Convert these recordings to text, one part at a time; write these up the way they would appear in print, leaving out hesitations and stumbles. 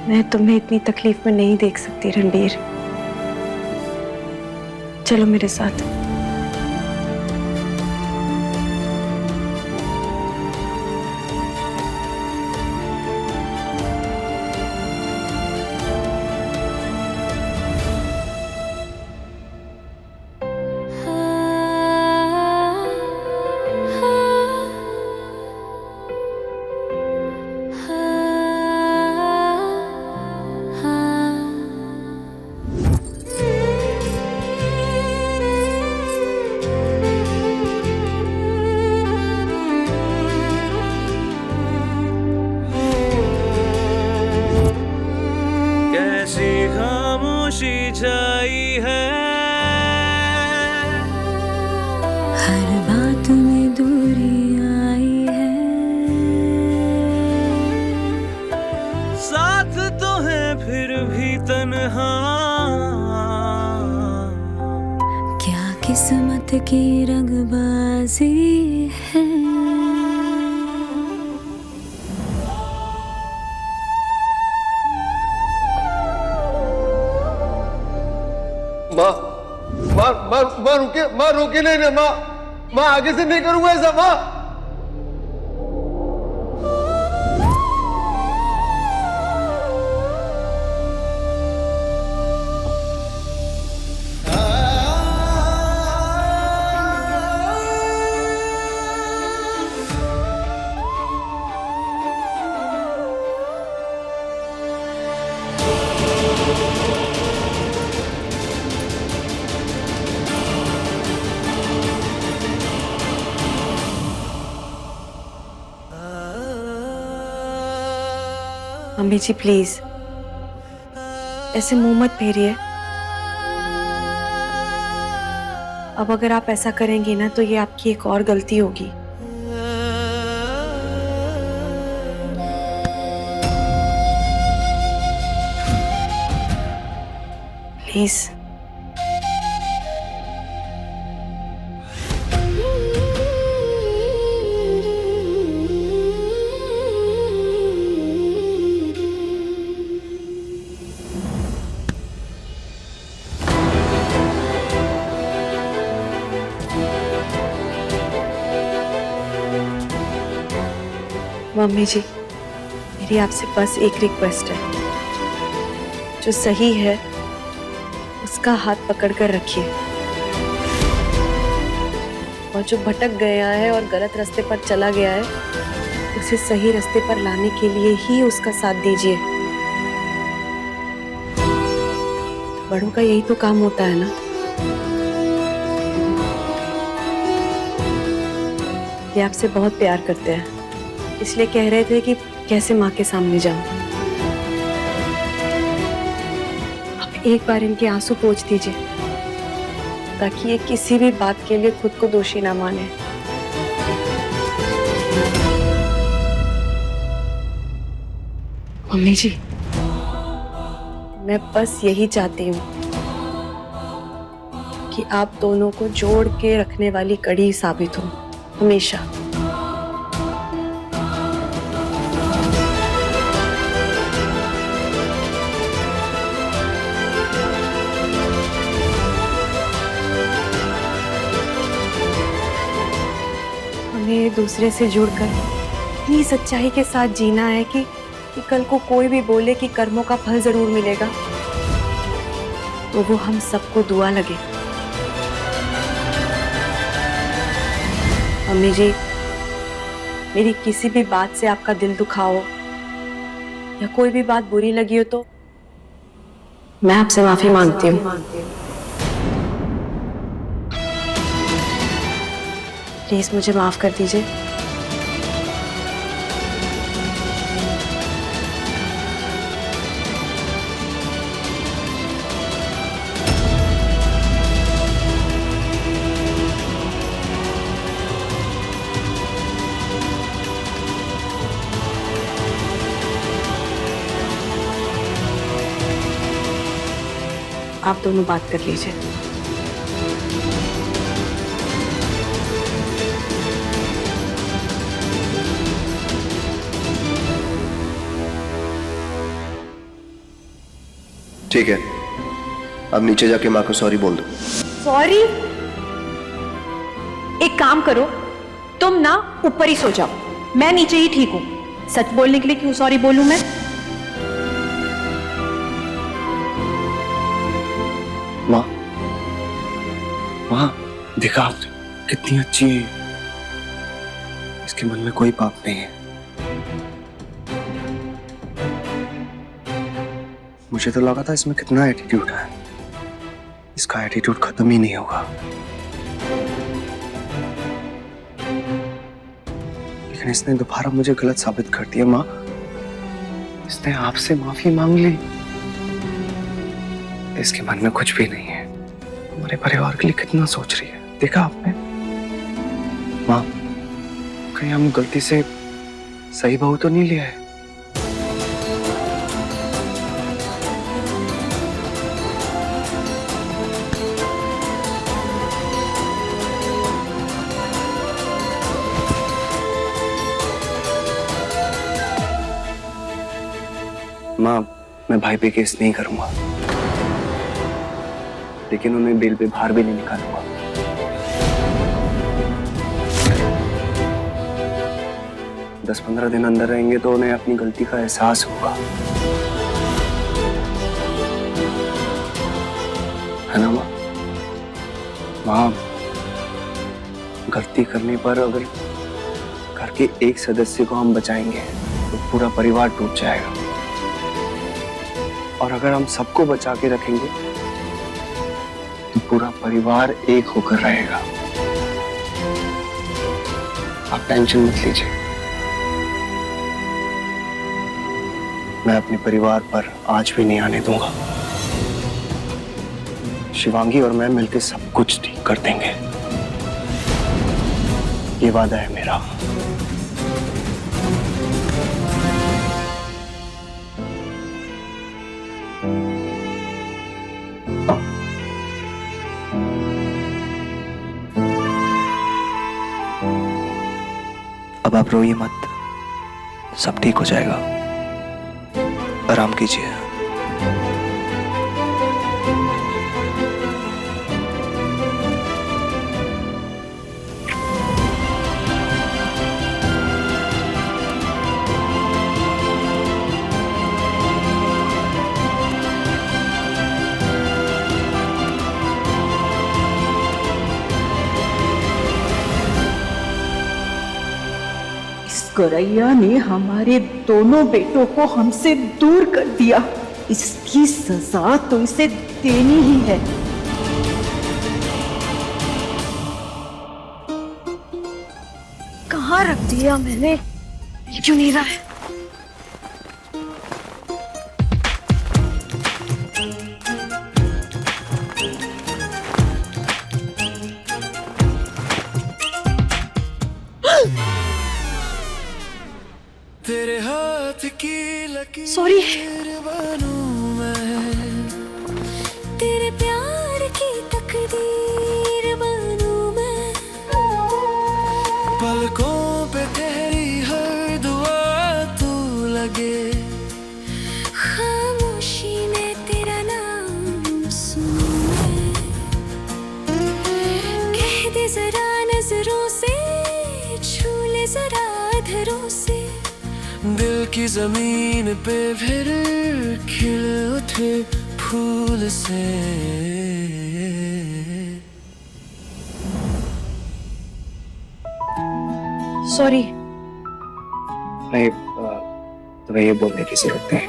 मैं तुम्हें इतनी तकलीफ में नहीं देख सकती रणबीर। चलो मेरे साथ। कैसी खामोशी छाई है, हर बात में दूरी आई है। साथ तो है फिर भी तन्हा। क्या किस्मत की रंगबाजी है। माँ माँ माँ माँ रुके, माँ रोके नहीं ना माँ। माँ आगे से नहीं करूंगा ऐसा माँ। मम्मी जी प्लीज ऐसे मुंह मत फेरिए। अब अगर आप ऐसा करेंगी ना तो ये आपकी एक और गलती होगी। प्लीज। मम्मी जी मेरी आपसे बस एक रिक्वेस्ट है, जो सही है उसका हाथ पकड़ कर रखिए, और जो भटक गया है और गलत रास्ते पर चला गया है उसे सही रास्ते पर लाने के लिए ही उसका साथ दीजिए। बड़ों का यही तो काम होता है ना। ये आपसे बहुत प्यार करते हैं, इसलिए कह रहे थे कि कैसे माँ के सामने जाऊं। आप एक बार इनके आंसू पोंछ दीजिए ताकि ये किसी भी बात के लिए खुद को दोषी ना माने। मम्मी जी मैं बस यही चाहती हूँ कि आप दोनों को जोड़ के रखने वाली कड़ी साबित हो हमेशा। हमें एक दूसरे से जुड़कर इतनी सच्चाई के साथ जीना है कि कल को कोई भी बोले कि कर्मों का फल जरूर मिलेगा तो वो हम सबको दुआ लगे। मम्मी जी मेरी किसी भी बात से आपका दिल दुखा हो या कोई भी बात बुरी लगी हो तो मैं आपसे माफी मांगती हूँ। प्लीज मुझे माफ कर दीजिए। आप दोनों बात कर लीजिए। ठीक है, अब नीचे जाके माँ को सॉरी बोल दो। सॉरी? एक काम करो, तुम ना ऊपर ही सो जाओ, मैं नीचे ही ठीक हूं। सच बोलने के लिए क्यों सॉरी बोलूं मैं? माँ, माँ देखा आपने कितनी अच्छी है, इसके मन में कोई पाप नहीं है। मुझे तो लगा था इसमें कितना एटीट्यूड है, इसका एटीट्यूड खत्म ही नहीं होगा। लेकिन इसने दोबारा मुझे गलत साबित कर दिया। माँ, इसने आपसे माफी मांग ली, इसके मन में कुछ भी नहीं है, हमारे परिवार के लिए कितना सोच रही है, देखा आपने? माँ, कहीं हम गलती से सही बहू तो नहीं लिया है? माँ, मैं भाई पे केस नहीं करूंगा, लेकिन उन्हें बेल पे बाहर भी नहीं निकालूंगा। दस 15 दिन अंदर रहेंगे तो उन्हें अपनी गलती का एहसास होगा, है ना माँ? माँ, गलती करने पर अगर घर के एक सदस्य को हम बचाएंगे तो पूरा परिवार टूट जाएगा, और अगर हम सबको बचा के रखेंगे तो पूरा परिवार एक होकर रहेगा। आप टेंशन मत लीजिए, मैं अपने परिवार पर आज भी नहीं आने दूंगा। शिवांगी और मैं मिलकर सब कुछ ठीक कर देंगे, ये वादा है मेरा। अब आप रोइए मत, सब ठीक हो जाएगा, आराम कीजिए। गोरैया ने हमारे दोनों बेटों को हमसे दूर कर दिया, इसकी सजा तो इसे देनी ही है। कहाँ रख दिया मैंने? क्यों नहीं रहा है? तेरे हाथ की लकीर सॉरी। बनूं मैं, तेरे प्यार की तकदीर बनूं मैं, पलकों पे तेरी हर दुआ तू लगे, खामोशी में तेरा नाम सुनूं मैं, कह दे जरा नजरों से, छू ले जरा अधरों से, दिल की जमीन पे फिर खिल उठे फूल से। सॉरी। नहीं, तुम्हें ये बोलने की जरूरत नहीं।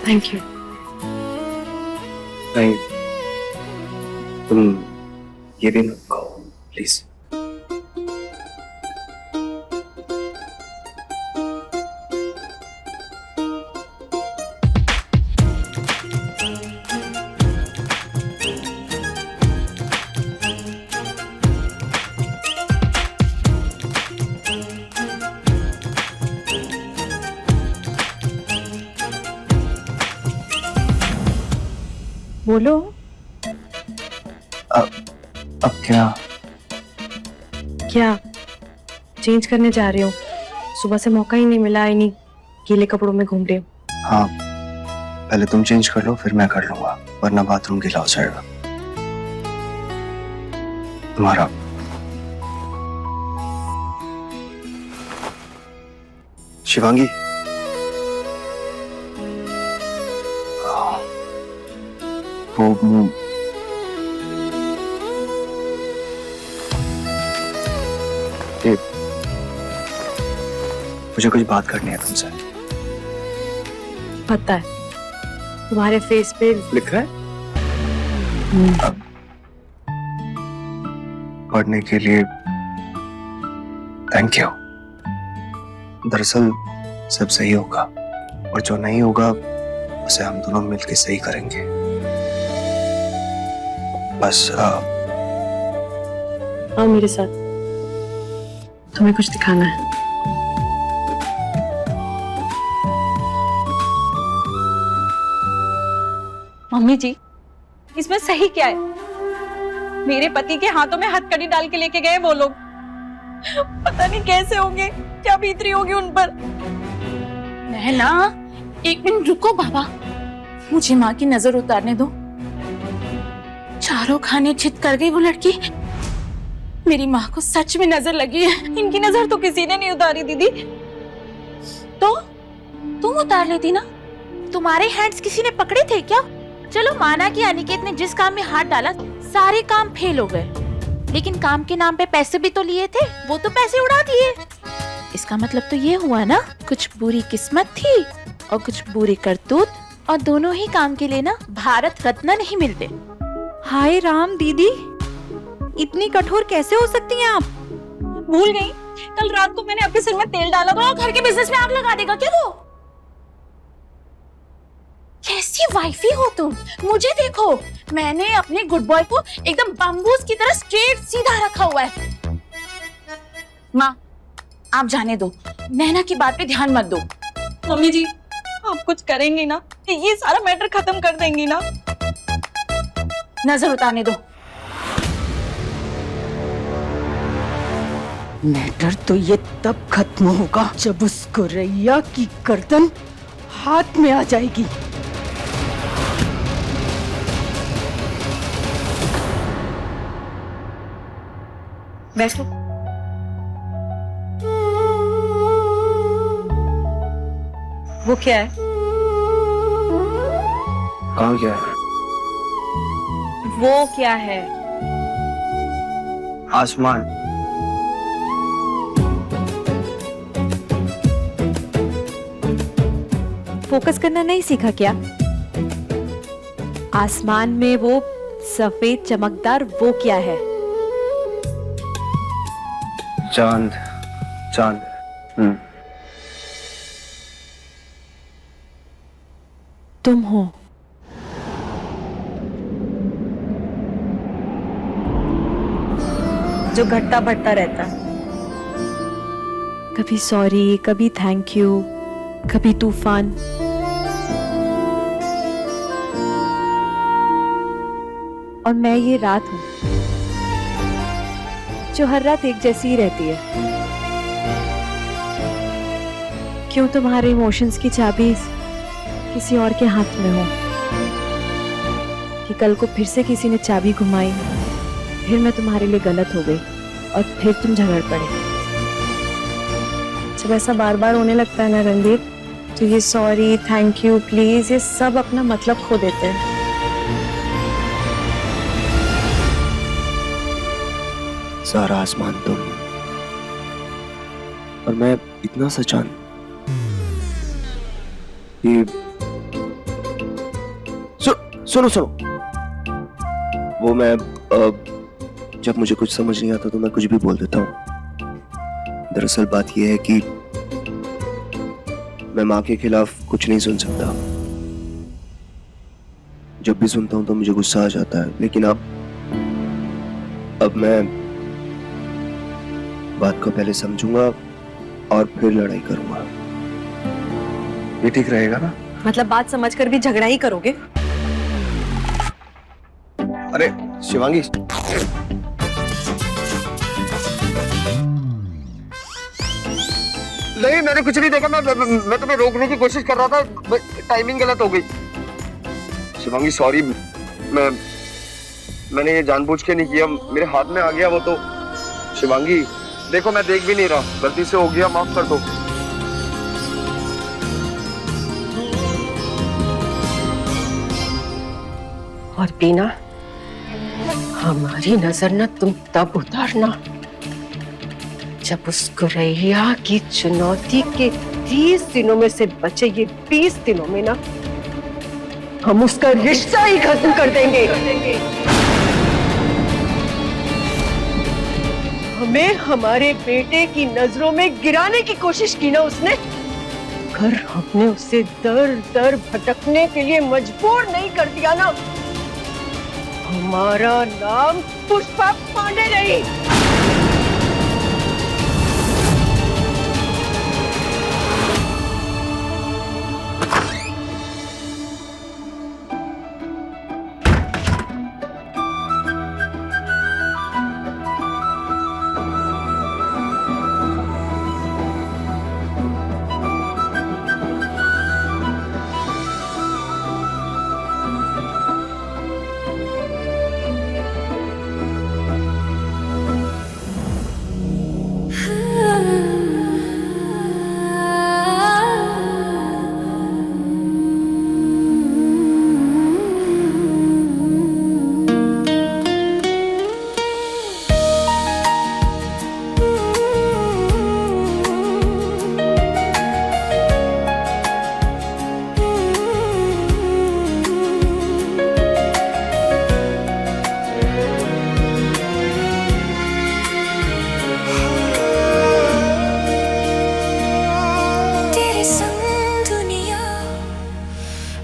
Thank you. नहीं, तुम ये भी मत कहो प्लीज। बोलो। अब क्या? क्या चेंज करने जा रही हो? सुबह से मौका ही नहीं मिला, इन्हीं गीले कपड़ों में घूम रही हूँ। हाँ, पहले तुम चेंज कर लो, फिर मैं कर लूंगा, वरना बाथरूम गीला हो जाएगा। तुम्हारा शिवांगी, वो मुझे कुछ बात करनी है तुमसे। पता है, तुम्हारे फेस पे लिखा है अब पढ़ने के लिए थैंक यू। दरअसल सब सही होगा और जो नहीं होगा उसे हम दोनों मिलकर सही करेंगे। बस आओ मेरे साथ, तुम्हें कुछ दिखाना है। मम्मी जी, इसमें सही क्या है? मेरे पति के हाथों में हथकड़ी डाल के लेके गए वो लोग। पता नहीं कैसे होंगे, क्या बीतरी होगी उन पर। नैना, एक मिनट रुको बाबा, मुझे माँ की नजर उतारने दो। चारों खाने चित कर गई वो लड़की। मेरी माँ को सच में नजर लगी है। इनकी नजर तो किसी ने नहीं उतारी दीदी। तो तुम उतार लेती ना, तुम्हारे हैंड्स किसी ने पकड़े थे क्या? चलो माना कि अनिकेत ने जिस काम में हाथ डाला सारे काम फेल हो गए, लेकिन काम के नाम पे पैसे भी तो लिए थे, वो तो पैसे उड़ा दिए। इसका मतलब तो ये हुआ ना, कुछ बुरी किस्मत थी और कुछ बुरी करतूत, और दोनों ही काम के लिए ना भारत रत्न नहीं मिलते। हाय राम दीदी, इतनी कठोर कैसे हो सकती हैं आप? भूल गई, कल रात को मैंने आपके सिर में तेल डाला तो घर के बिजनेस में आग लगा देगा क्या वो? कैसी वाइफी हो तुम? मुझे देखो, मैंने अपने गुड बॉय को एकदम बम्बूस की तरह स्ट्रेट सीधा रखा हुआ है। माँ, आप जाने दो, नैना की बात पे ध्यान मत दो। मम्मी जी, आप कुछ करेंगी ना, ये सारा मैटर खत्म कर देंगी ना? नजर उतारने दो। मैटर तो ये तब खत्म होगा जब उस गुरैया की गर्दन हाथ में आ जाएगी। बैठो। वो क्या है? कहाँ क्या है? वो क्या है? आसमान। फोकस करना नहीं सीखा क्या? आसमान में वो सफेद चमकदार वो क्या है? चांद। चांद। तुम हो। जो घटता बढ़ता रहता, कभी सॉरी, कभी थैंक यू, कभी तूफान। और मैं ये रात हूं जो हर रात एक जैसी ही रहती है। क्यों तुम्हारे इमोशंस की चाबी किसी और के हाथ में हो कि कल को फिर से किसी ने चाबी घुमाई, फिर मैं तुम्हारे लिए गलत हो गई और फिर तुम झगड़ पड़े। जब ऐसा बार बार होने लगता है ना रणदीप, तो ये सॉरी, थैंक यू, प्लीज, ये सब अपना मतलब खो देते हैं। सारा आसमान तुम और मैं इतना सा चांद। ये सुनो सुनो, वो मैं जब मुझे कुछ समझ नहीं आता तो मैं कुछ भी बोल देता हूँ। दरअसल बात यह है कि मैं माँ के खिलाफ कुछ नहीं सुन सकता। जब भी सुनता हूँ तो मुझे गुस्सा आ जाता है, लेकिन अब मैं बात को पहले समझूंगा और फिर लड़ाई करूंगा। ये ठीक रहेगा ना? मतलब बात समझकर भी झगड़ा ही करोगे? अरे शिवांगी, नहीं मैंने कुछ नहीं देखा, मैं तुम्हें रोकने की कोशिश कर रहा था, टाइमिंग गलत हो गई। शिवांगी सॉरी, मैंने ये जानबूझ के नहीं किया, मेरे हाथ में आ गया वो तो। शिवांगी देखो मैं देख भी नहीं रहा, गलती से हो गया, माफ कर दो। और बीना, हमारी नजर न तुम तब उतारना जब उस गुरैया की चुनौती के 30 दिनों में से बचे ये 20 दिनों में ना हम उसका रिश्ता ही खत्म कर देंगे। हमें हमारे बेटे की नजरों में गिराने की कोशिश की ना उसने, अगर हमने उसे दर दर भटकने के लिए मजबूर नहीं कर दिया ना, हमारा नाम पुष्पा पांडे नहीं।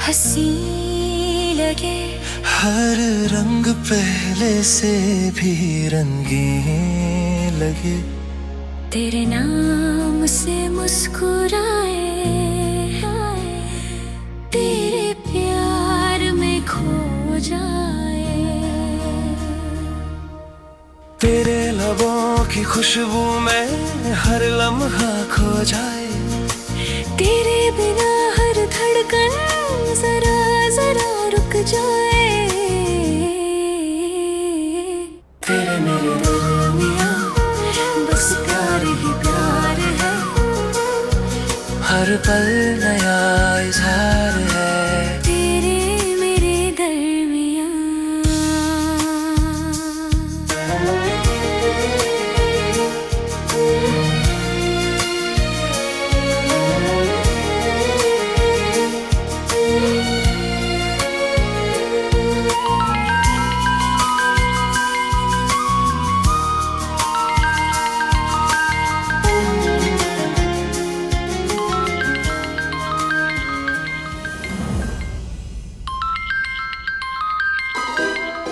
हंसी लगे, हर रंग पहले से भी रंगीन लगे, तेरे नाम से मुस्कुराए, तेरे प्यार में खो जाए, तेरे लबों की खुशबू में हर लम्हा खो जाए, तेरे बिना हर धड़कन जरा जरा रुक जाए, तेरे मेरे दरमियां बस प्यार ही प्यार है, हर पल नया इजहार है, तेरे मेरे दरमियां।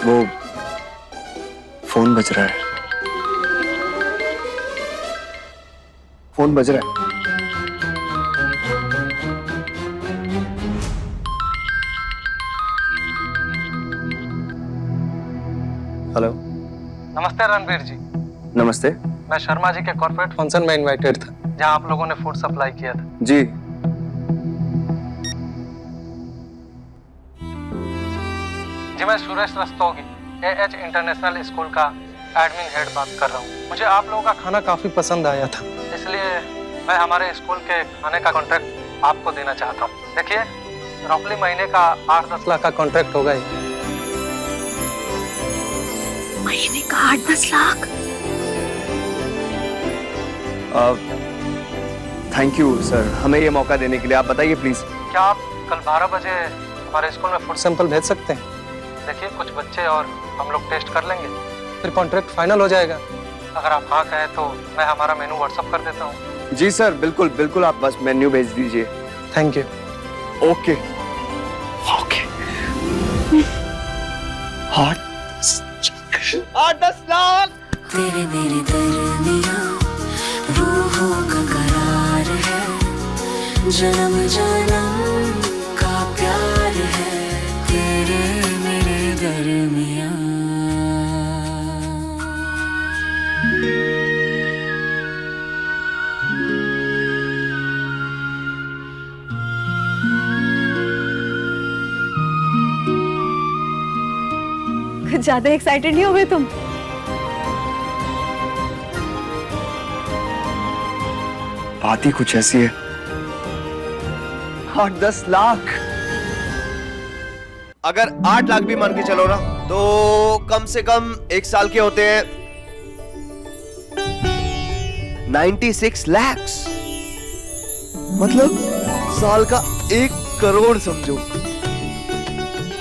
वो फोन बज रहा है, फोन बज रहा है। हेलो। नमस्ते रणबीर जी। नमस्ते। मैं शर्मा जी के कॉर्पोरेट फंक्शन में इनवाइटेड था, जहां आप लोगों ने फूड सप्लाई किया था। जी जी मैं Suresh Rastogi, AH international school का एडमिन हेड बात कर रहा हूँ। मुझे आप लोगों का खाना काफी पसंद आया था, इसलिए मैं हमारे स्कूल के खाने का कॉन्ट्रैक्ट आपको देना चाहता हूँ। देखिए रफली महीने का 8-10 लाख का कॉन्ट्रैक्ट होगा ही। महीने का 8-10 लाख? थैंक यू सर, हमें ये मौका देने के लिए। आप बताइए प्लीज। क्या आप कल 12 बजे हमारे स्कूल में फूड सैंपल भेज सकते हैं? देखिए कुछ बच्चे और हम लोग टेस्ट कर लेंगे, फिर कॉन्ट्रैक्ट फाइनल हो जाएगा। अगर आप हाँ कहें तो मैं हमारा मेनू व्हाट्सएप कर देता हूँ। जी सर, बिल्कुल बिल्कुल, आप बस मेन्यू भेज दीजिए। Thank you. Okay okay. 8-10 lakh. तेरे मेरे दरमियां रूहों का करार है, जन्म जन्म का प्यार है, तेरे मेरे दरमियां। ज्यादा एक्साइटेड नहीं हो गए तुम? बात ही कुछ ऐसी है। 8-10 लाख। अगर 8 लाख भी मान के चलो ना, तो कम से कम 1 साल के होते हैं 96 लाख। मतलब साल का 1 करोड़ समझो।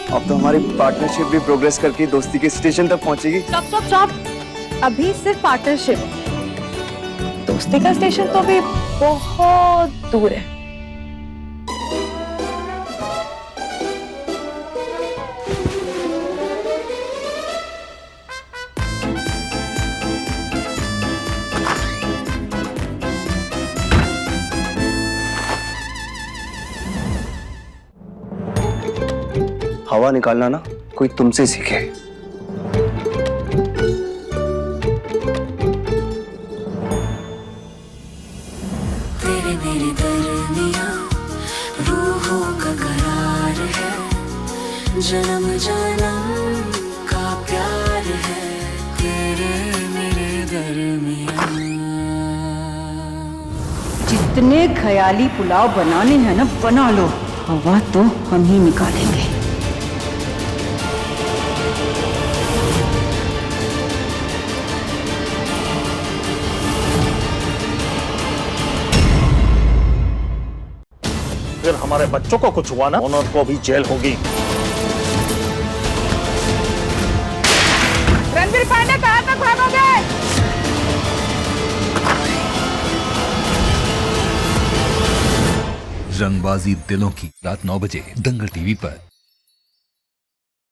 अब तो हमारी पार्टनरशिप भी प्रोग्रेस करके दोस्ती के स्टेशन तक पहुंचेगी। स्टॉप स्टॉप स्टॉप, अभी सिर्फ पार्टनरशिप, दोस्ती का स्टेशन तो अभी बहुत दूर है। हवा निकालना ना कोई तुमसे सीखे। तेरे मेरे दरमियां रूहों का करार है, जन्म जन्म का प्यार है, तेरे मेरे दरमियां। जितने ख्याली पुलाव बनाने हैं ना बना लो, हवा तो हम ही निकालेंगे। अगर हमारे बच्चों को कुछ हुआ ना, उनको भी जेल होगी। रणवीर पांडे कहाँ तक भागोगे? रंगबाजी दिलों की, रात 9 बजे दंगल टीवी पर।